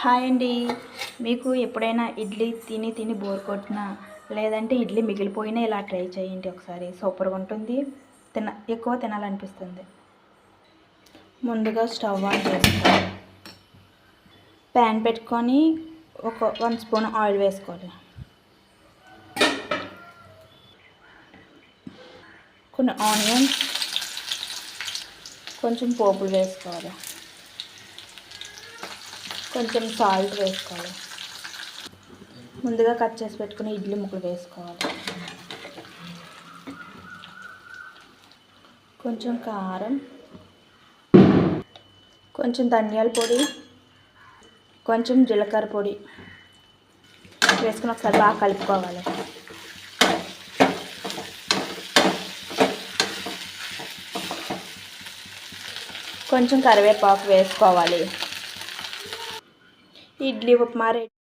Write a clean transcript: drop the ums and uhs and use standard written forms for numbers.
Hi అండి. మీకు ఎప్పుడైనా ఇడ్లీ తిని తిని బోర్ కొట్టినా లేదంటే ఇడ్లీ మిగిలిపోయినా ఇలా ట్రై చేయండి ఒకసారి. సూపర్గా ఉంటుంది. ఎక్కువ తినాలనిపిస్తుంది. ముందుగా స్టవ్ ఆన్ చేసుకోవాలి. ప్యాన్ పెట్టుకొని ఒక 1 స్పూన్ ఆయిల్ వేసుకోవాలి. కొన్ని ఆనియన్స్, కొంచెం పోపులు వేసుకోవాలి. కొంచెం సాల్ట్ వేసుకోవాలి. ముందుగా కట్ చేసి పెట్టుకుని ఇడ్లీ ముక్కలు వేసుకోవాలి. కొంచెం కారం, కొంచెం ధనియాల పొడి, కొంచెం జీలకర్ర పొడి వేసుకుని ఒకసారి బాగా కలుపుకోవాలి. కొంచెం కరివేపాకు వేసుకోవాలి. ఇడ్లీ ఉప్మా రెడీ.